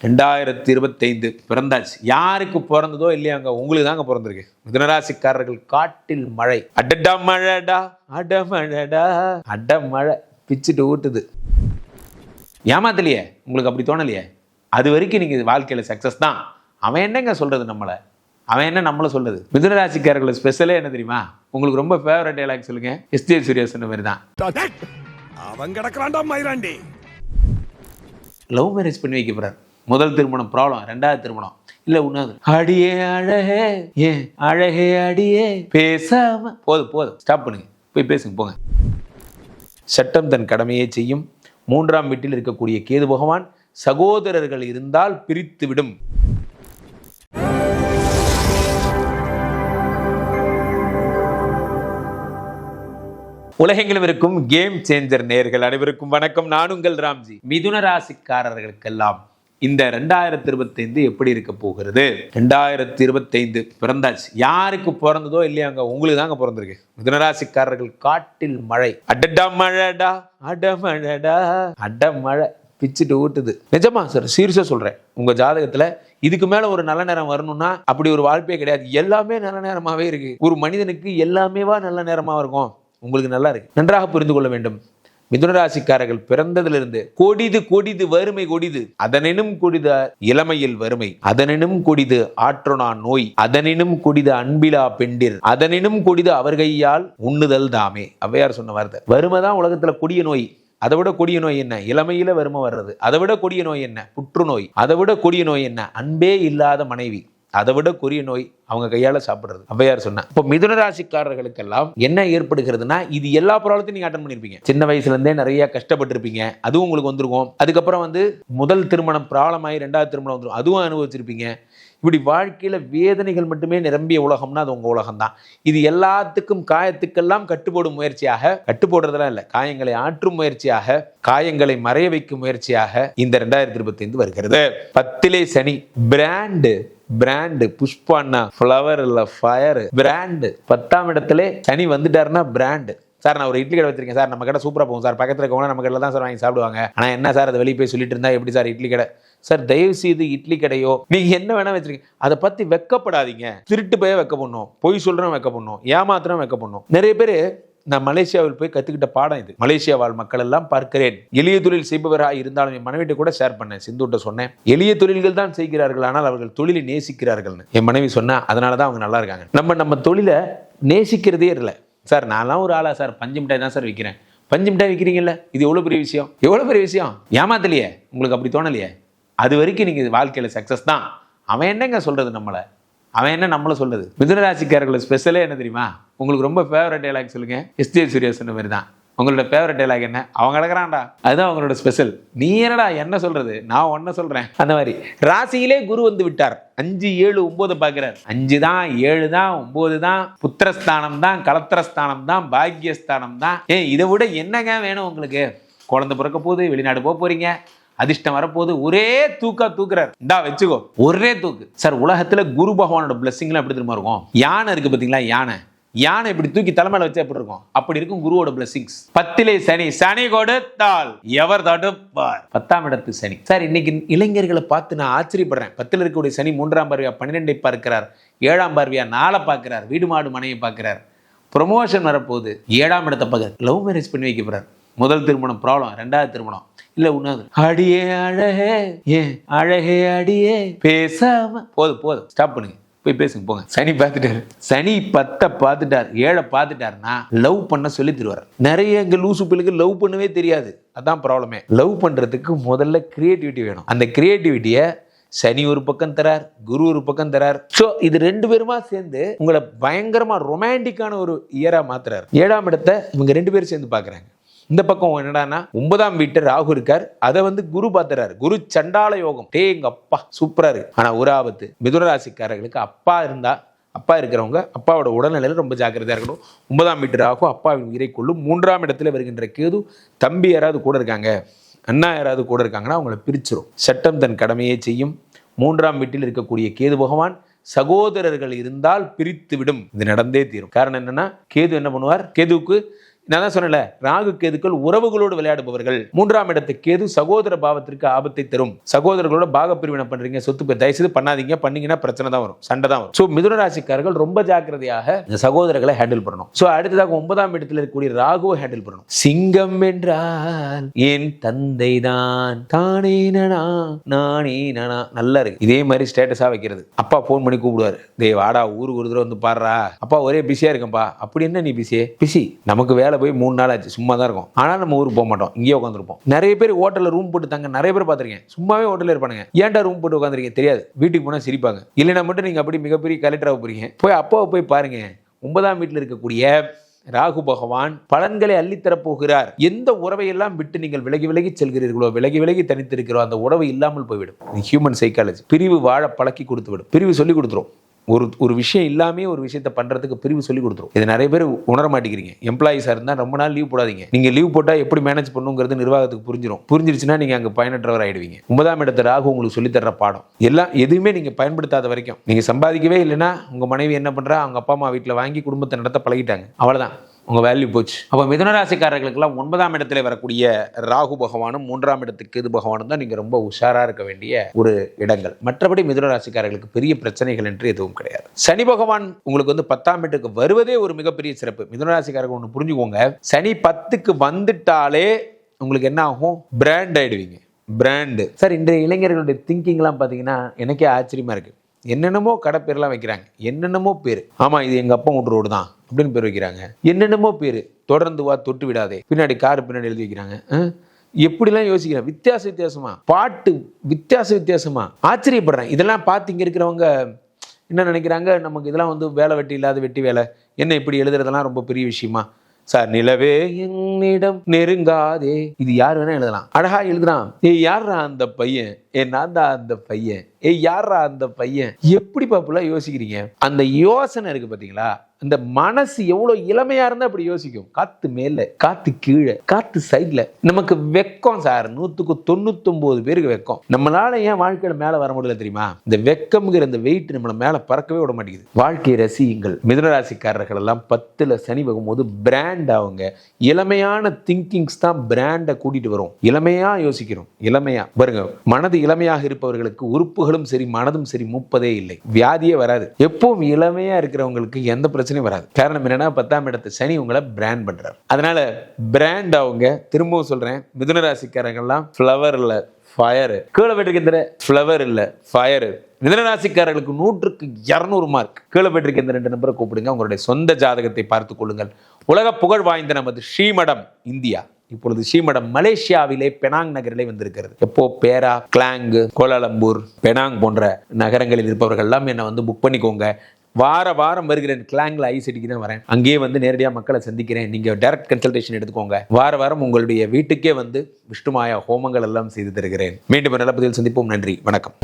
2025 பிறந்தாச்சு. யாருக்கு பிறந்ததோ இல்லையாங்க, உங்களுக்கு தாங்க பிறந்திருக்கு. மிதுனராசிக்காரர்கள் காட்டில் மழை. அடடா மழைடா, அடமழடா, அடமழை பிச்சுட்டு ஊட்டுது. ஏமாத்தலையே, உங்களுக்கு அப்படி தோணலையே? அது வரைக்கும் நீங்க வாழ்க்கையில சக்சஸ் தான். அவன் என்னங்க சொல்றது நம்மளை? அவன் என்ன நம்மள சொல்றது? மிதுனராசிக்காரர்கள் ஸ்பெஷலே என்ன தெரியுமா? உங்களுக்கு ரொம்ப ஃபேவரட் டயலாக் சொல்லுங்க. எஸ்ஜே சூர்யா சொன்ன மாதிரி தான். அவன் கிடக்குறான்டா மயிராண்டி. லவ் மேரேஜ் பண்ணி வைக்க போறார். முதல் திருமணம் ப்ராப்ளம், ரெண்டாவது திருமணம் இல்ல உண்ணாது. அடியே அழகே, ஏன் அழகே அடியே பேசாம. போதும் ஸ்டாப் பண்ணுங்க, போய் பேசுங்க போங்க. சட்டம் தன் கடமையை செய்யும். 3ஆம் வீட்டில் இருக்கக்கூடிய கேது பகவான் சகோதரர்கள் இருந்தால் பிரித்து விடும். உலகெங்கிலும் இருக்கும் கேம் சேஞ்சர் நேயர்கள் அனைவருக்கும் வணக்கம். நான் உங்கள் ராம்ஜி. மிதுன ராசிக்காரர்களுக்கெல்லாம் இந்த 2025 எப்படி இருக்க போகிறது? 2025 பிறந்தாச்சு. யாருக்கு பிறந்ததோ இல்லையாங்க, உங்களுக்கு தாங்க பிறந்திருக்கு. மிதுனராசிக்காரர்கள் காட்டில் மழை. அடடா மழைடா, அடமழடா, அடமழை பிச்சுட்டு ஊட்டுது. நிஜமா சார், சீரியஸா சொல்றேன். உங்க ஜாதகத்துல இதுக்கு மேல ஒரு நல்ல நேரம் வரணும்னா அப்படி ஒரு வாழ்க்கையே கிடையாது. எல்லாமே நல்ல நேரமாவே இருக்கு. ஒரு மனிதனுக்கு எல்லாமேவா நல்ல நேரமா இருக்கும்? உங்களுக்கு நல்லா இருக்கு. நன்றாக புரிந்து கொள்ள வேண்டும். மிதுனராசிக்காரர்கள் பிறந்ததிலிருந்து கொடிது வறுமை கொடிது. அதனினும் கொடித இளமையில் வறுமை, அதனினும் கொடிது ஆற்றொணா நோய், அதனினும் கொடிது அன்பிலா பெண்டிர், அதனினும் கொடிது அவர் கையால் உண்ணுதல் தாமே. ஔவையார் சொன்ன வார்த்தை. வறுமை தான் உலகத்துல கொடிய நோய். அதை விட கொடிய நோய் என்ன? இளமையில வறுமை வர்றது. அதை விட கொடிய நோய் என்ன? புற்றுநோய். அதை விட கொடிய நோய் என்ன? அன்பே இல்லாத மனைவி. அதை விட கொடிய நோய் அவங்க கையால சாப்பிடுறது. ஔவையார் சொன்னா. இப்போ மிதுனராசிக்காரர்களுக்கெல்லாம் என்ன ஏற்படுகிறதுனா, இது எல்லா ப்ராப்ளத்தையும் நீங்க அட்டன் பண்ணிருப்பீங்க. சின்ன வயசுல இருந்தே நிறைய கஷ்டப்பட்டிருப்பீங்க, அதுவும் உங்களுக்கு வந்திருக்கும். அதுக்கப்புறம் முதல் திருமணம் ப்ராப்ளம் ஆகி 2வது திருமணம் வந்துடும், அதுவும் அனுபவிச்சிருப்பீங்க. இப்படி வாழ்க்கையில வேதனைகள் மட்டுமே நிரம்பிய உலகம்னா அது உங்க உலகம் தான். இது எல்லாத்துக்கும் காயத்துக்கெல்லாம் கட்டுப்போடும் முயற்சியாக, கட்டுப்போடுறதெல்லாம் இல்லை, காயங்களை ஆற்றும் முயற்சியாக, காயங்களை மறைய வைக்கும் முயற்சியாக இந்த 2025 வருகிறது. 10லே சனி. பிராண்டு புஷ்பான்னா ஃப்ளவர் இல்ல ஃபயர். பிராண்டு 10ஆம் இடத்துல சனி வந்துட்டாருன்னா பிராண்டு. சார் நான் ஒரு இட்லி கடை வச்சிருக்கேன் சார், நம்ம கடை சூப்பரா போகும் சார், பக்கத்துல இருக்கவங்க நம்ம கடையில் தான் சார் வாங்கி சாப்பிடுவாங்க. ஆனா என்ன சார் அதை வெளியே போய் சொல்லிட்டு இருந்தா எப்படி சார் இட்லி கடை? சார் தயவு செய்து இட்லி கடையோ நீங்க என்ன வேணா வச்சிருக்கீங்க, அதை பத்தி வெக்கப்படாதீங்க. திருட்டு போய் வெக்க பண்ணும், பொய் சொல்றோம் வெக்க பண்ணும், ஏமாத்திரம் வெக்க பண்ணும். நிறைய பேரு நான் மலேசியாவில் போய் கத்துக்கிட்ட பாடம் இது. மலேசியா வாழ் மக்கள் எல்லாம் பார்க்கிறேன். எளிய தொழில் செய்பவராக இருந்தாலும் என் மனைவிட்ட கூட ஷேர் பண்ணேன், சிந்துட்ட சொன்னேன், எளிய தொழில்கள் தான் செய்கிறார்கள், ஆனால் அவர்கள் தொழிலை நேசிக்கிறார்கள்னு. என் மனைவி சொன்னா அதனாலதான் அவங்க நல்லா இருக்காங்க. நம்ம தொழிலை நேசிக்கிறதே இல்லை சார். நான்லாம் ஒரு ஆளா சார், பஞ்சு மிட்டாய் தான் சார் விற்கிறேன். பஞ்சு மிட்டாய் விற்கிறீங்கல்ல, இது எவ்வளவு பெரிய விஷயம், எவ்வளவு பெரிய விஷயம். ஏமாத்தலையே, உங்களுக்கு அப்படி தோணலையே? அது வரைக்கும் நீங்க வாழ்க்கையில சக்சஸ் தான். அவன் என்னங்க சொல்றது நம்மளை? அவன் என்ன நம்மள சொல்றது? மிதுனராசிக்காரர்கள் ஸ்பெஷலே என்ன தெரியுமா? உங்களுக்கு ரொம்ப ஃபேவரட் டயலாக் சொல்லுங்க. எஸ்ஜே சூர்யா சொன்ன மாதிரி தான். உங்களோட ஃபேவரட் டயலாக் என்ன? அவன் கிடக்குறான்டா, அதுதான் அவங்களோட ஸ்பெஷல். நீ என்னடா என்ன சொல்றது, நான் ஒன்ன சொல்றேன். அந்த மாதிரி ராசியிலே குரு வந்து விட்டார். 5, 7, 9 பார்க்கிறார். 5 தான், 7 தான், 9 தான், புத்திரஸ்தானம் தான், கலத்திரஸ்தானம் தான், பாக்கியஸ்தானம் தான். இதை விட என்னங்க வேணும் உங்களுக்கு? குழந்தை பிறக்க போகுது, வெளிநாடு போக போறீங்க, அதிர்ஷ்டம் வரப்போது, ஒரே தூக்குறாரு. இந்தா வச்சுக்கோ, ஒரே தூக்கு. சார் உலகத்துல குரு பகவானோட பிளஸிங்லாம் எப்படி தெரியுமா இருக்கும்? யானை இருக்கு பாத்தீங்களா, யானை இப்படி தூக்கி தலைமையில வச்சா எப்படி இருக்கும்? அப்படி இருக்கும் குருவோட பிளஸிங்ஸ். 10லே சனி கொடுத்தால் எவர் தடுப்பார்? 10ஆம் இடத்து சனி. சார் இன்னைக்கு இளைஞர்களை பார்த்து நான் ஆச்சரியப்படுறேன். 10ல் இருக்கக்கூடிய சனி 3ஆம் பார்வையா 12ஐ பார்க்கிறார், 7ஆம் பார்வையா 4 பார்க்கிறார், வீடு மாடு மனையை பார்க்கிறார். ப்ரொமோஷன் வரப்போகுது. 7ஆம் இடத்தை பார்க்க லவ் மேரேஜ் பண்ணி வைக்க போறார். முதல் திருமணம் ப்ராப்ளம், 2வது திருமணம் இல்ல உண்ணாது. அடியே அழகே, ஏன் அழகே அடியே பேசாம. போதும் ஸ்டாப் பண்ணுங்க, போய் பேசுங்க போங்க. சனி பார்த்துட்டாரு. சனி 10 பார்த்துட்டார், 7 பார்த்துட்டாருன்னா லவ் பண்ண சொல்லி தருவார். நிறைய எங்க லூசு பிள்ளைக்கு லவ் பண்ணவே தெரியாது. அதான் ப்ராப்ளமே. லவ் பண்றதுக்கு முதல்ல கிரியேட்டிவிட்டி வேணும். அந்த கிரியேட்டிவிட்டியை சனி ஒரு பக்கம் தரார், குரு ஒரு பக்கம் தரார். சோ இது 2 பேருமா சேர்ந்து உங்களை பயங்கரமா ரொமான்டிக்கான ஒரு இயரா மாத்துறாரு. 7ஆம் இடத்தை இவங்க 2 பேரும் சேர்ந்து பாக்குறாங்க. இந்த பக்கம் என்னடானா 9ஆம் வீட்டு ராகு இருக்கார், அதை குரு பார்த்துறாரு. குரு சண்டால யோகம். எங்க அப்பா சூப்பரா இருக்கு. ஆனா ஒரு ஆபத்து, மிதுனராசிக்காரர்களுக்கு அப்பா இருக்கிறவங்க அப்பாவோட உடல்நிலையில ரொம்ப ஜாக்கிரதையா இருக்கணும். 9ஆம் வீட்டு ராகு அப்பாவின் உயிரை கொள்ளும். 3ஆம் இடத்துல வருகின்ற கேது தம்பி யாராவது கூட இருக்காங்க, அண்ணா யாராவது கூட இருக்காங்கன்னா அவங்களை பிரிச்சிரும். சட்டம் தன் கடமையை செய்யும். 3ஆம் வீட்டில் இருக்கக்கூடிய கேது பகவான் சகோதரர்கள் இருந்தால் பிரித்து விடும். இது நடந்தே தீரும். காரணம் என்னன்னா, கேது என்ன பண்ணுவார்? கேதுவுக்கு நான் தான் சொன்னல, ராகு கேதுக்கள் உறவுகளோடு விளையாடுபவர்கள். 3ஆம் இடத்து கேது சகோதர பாவத்திற்கு ஆபத்தை தரும். சகோதரர்களோட பாகப்பிரிவினை பண்றீங்க, சொத்து தயவுசெய்து பண்ணாதீங்க, பண்ணீங்கன்னா பிரச்சனை தான் வரும், சண்டை தான் வரும். ஸோ மிதுன ராசிக்காரர்கள் ரொம்ப ஜாக்கிரதையாக இந்த சகோதரர்களை ஹேண்டில் பண்ணணும். ஸோ அடுத்ததாக 9ஆம் இடத்துல இருக்கக்கூடிய ராகுவை ஹேண்டில் பண்ணணும். சிங்கம் என்றால் என் தந்தை தான் தானே நானே நானா. நல்லா இருக்கு. இதே மாதிரி ஸ்டேட்டஸா வைக்கிறது. அப்பா போன் பண்ணி கூப்பிடுவாரு, டேய் வாடா ஊருக்கு ஒரு தடவை வந்து பாடுறா, அப்பா ஒரே பிஸியா இருக்கேன்ப்பா. அப்படி என்ன நீ பிஸி? நமக்கு வேலை போய் 3 நாள் ஆச்சு, சும்மா தான் இருக்கும். ஆனால் நம்ம ஊருக்கு போக மாட்டோம், இங்கேயே உட்காந்துருப்போம். நிறைய பேர் ஹோட்டலில் ரூம் போட்டு தாங்க, நிறைய பேர் பார்த்துருக்கேன். சும்மாவே ஹோட்டலில் இருப்பானுங்க. ஏன்டா ரூம் போட்டு உட்காந்துருக்கீங்க தெரியாது, வீட்டுக்கு போனால் சிரிப்பாங்க. இல்லைன்னா மட்டும் நீங்கள் அப்படி மிகப்பெரிய கலெக்டராக போறீங்க. போய் அப்பாவை போய் பாருங்க. 9ஆம் வீட்டில் இருக்கக்கூடிய ராகு பகவான் பலன்களை அள்ளித்தரப் போகிறார். எந்த உறவையெல்லாம் விட்டு நீங்கள் விலகி விலகி செல்கிறீர்களோ, விலகி விலகி தனித்திருக்கிறோ, அந்த உறவு இல்லாமல் போய்விடும். Human psychology. பிரிவு வாழ பழக்கி கொடுத்து விடும். பிரிவு சொல்லி கொடுத்துரும். ஒரு விஷயம் இல்லாமே ஒரு விஷயத்தை பண்றதுக்கு பிரிவு சொல்லி கொடுத்துரும். இது நிறைய பேர் உணர மாட்டேங்கிறீங்க. எம்ப்ளாயிஸா இருந்தா ரொம்ப நாள் லீவ் போடாதீங்க. நீங்க லீவ் போட்டா எப்படி மேனேஜ் பண்ணுங்கிறது நிர்வாகத்துக்கு புரிஞ்சிருச்சுன்னா நீங்க அங்க பயனற்றவர் ஆயிடுவீங்க. 9ஆம் இடத்து ராகு உங்களுக்கு சொல்லி தர்ற பாடம் எல்லாம் எதுவுமே நீங்க பயன்படுத்தாத வரைக்கும், நீங்க சம்பாதிக்கவே இல்லைன்னா உங்க மனைவி என்ன பண்றா, அவங்க அப்பா அம்மா வீட்டில் வாங்கி குடும்பத்தை நடத்த பழகிட்டாங்க, அவ்வளவுதான், உங்க வேல்யூ போச்சு. அப்போ மிதுனராசிக்காரர்களுக்கெல்லாம் 9ஆம் இடத்துல வரக்கூடிய ராகு பகவானும் 3ஆம் இடத்துக்கு கேது பகவானும் தான் நீங்க ரொம்ப உஷாரா இருக்க வேண்டிய ஒரு இடங்கள். மற்றபடி மிதுனராசிக்காரர்களுக்கு பெரிய பிரச்சனைகள் என்று எதுவும் கிடையாது. சனி பகவான் உங்களுக்கு வந்து 10ஆம் இடத்துக்கு வருவதே ஒரு மிகப்பெரிய சிறப்பு. மிதுனராசிக்காரர்கள் ஒன்று புரிஞ்சுக்கோங்க, சனி 10க்கு வந்துட்டாலே உங்களுக்கு என்ன ஆகும், பிராண்ட் ஆயிடுவீங்க. Brand sir. இன்றைய இளைஞர்களுடைய திங்கிங்லாம் பார்த்தீங்கன்னா எனக்கே ஆச்சரியமா இருக்கு. என்னென்னமோ கடை பேர்லாம் வைக்கிறாங்க, என்னென்னமோ பேர். ஆமா இது எங்க அப்பா வீட்டு ரோடு தான் அப்படின்னு பேர் வைக்கிறாங்க. என்னென்னமோ பேர். தொடர்ந்து வா தொட்டு விடாதே, பின்னாடி காரு பின்னாடி எழுதி வைக்கிறாங்க. எப்படிலாம் யோசிக்கிறேன், வித்தியாசமா பாட்டு, வித்தியாசமா ஆச்சரியப்படுறேன். இதெல்லாம் பார்த்து இங்க இருக்கிறவங்க என்ன நினைக்கிறாங்க, நமக்கு இதெல்லாம் வந்து வேலை வெட்டி இல்லாத வெட்டி வேலை, என்ன இப்படி எழுதுறதெல்லாம் ரொம்ப பெரிய விஷயமா சார். நிலவே என்னிடம் நெருங்காதே, இது யார் வேணா எழுதலாம், அழகா எழுதுறான். ஏய் யாரா அந்த பையன், நான் தான் அந்த பையன், ஏய் யாரா அந்த பையன். எப்படி பாப்புலாம் யோசிக்கிறீங்க? அந்த யோசனை இருக்கு பாத்தீங்களா, அந்த மனசு எவ்வளவு இளமையா இருந்தா அப்படி யோசிக்கும். காத்து மேல, காத்து கீழே, காத்து சைட்ல. நமக்கு வெக்கம் சார், 100க்கு 99 பேருக்கு வெக்கம். நம்மளால ஏன் வாழ்க்கையில மேல வர முடியல தெரியுமா? இந்த வெக்கம்ங்கிற இந்த வெயிட் நம்மள மேல பறக்கவே விட மாட்டேங்குது. வாழ்க்கையை ரசியுங்கள். மிதுனராசிக்காரர்கள் எல்லாம் 10ல் சனி வகும்போது பிராண்ட் ஆகுங்க. இளமையான திங்கிங்ஸ் தான் பிராண்டை கூட்டிட்டு வரும். இளமையா யோசிக்கிறோம், இளமையா பாருங்க. மனது இளமையாக இருப்பவர்களுக்கு உறுப்புகளும் சரி மனதும் சரி மூப்பதே இல்லை, வியாதியே வராது. எப்பவும் இளமையா இருக்கிறவங்களுக்கு எந்த பிரச்சனையும் வராது. காரணம் என்னன்னா 10ஆம் இடத்து சனி உங்களை பிராண்ட் பண்றாரு. அதனால பிராண்ட் அவங்க. திரும்பவும் சொல்றேன், மிதுனராசிக்காரங்கெல்லாம் ஃப்ளவர் இல்ல ஃபயர். கீழே போயிட்டு ஃப்ளவர் இல்ல ஃபயர். மிதுனராசிக்காரர்களுக்கு 100க்கு 200 மார்க். கீழே போயிட்டு இந்த 2 நம்பரை கூப்பிடுங்க, உங்களுடைய சொந்த ஜாதகத்தை பார்த்துக் கொள்ளுங்கள். உலக புகழ் வாய்ந்த நமது ஸ்ரீமடம் இந்தியா இப்பொழுது ஸ்ரீமடம் மலேசியாவிலே பெனாங் நகரிலே வந்திருக்கிறது. எப்போ பேரா, கிளாங், கோலாலம்பூர், பெனாங் போன்ற நகரங்களில் இருப்பவர்கள் எல்லாம் என்னை வந்து புக் பண்ணிக்கோங்க. வாரம் வருகிறேன். கிளாங்ல ஐஸ் அடிக்கு தான் வரேன். அங்கேயே வந்து நேரடியாக மக்களை சந்திக்கிறேன். நீங்க டைரக்ட் கன்சல்டேஷன் எடுத்துக்கோங்க. வாரம் உங்களுடைய வீட்டுக்கே வந்து விஷ்ணுமாயா ஹோமங்கள் எல்லாம் செய்து தருகிறேன். மீண்டும் நல்ல பதிவில் சந்திப்போம். நன்றி, வணக்கம்.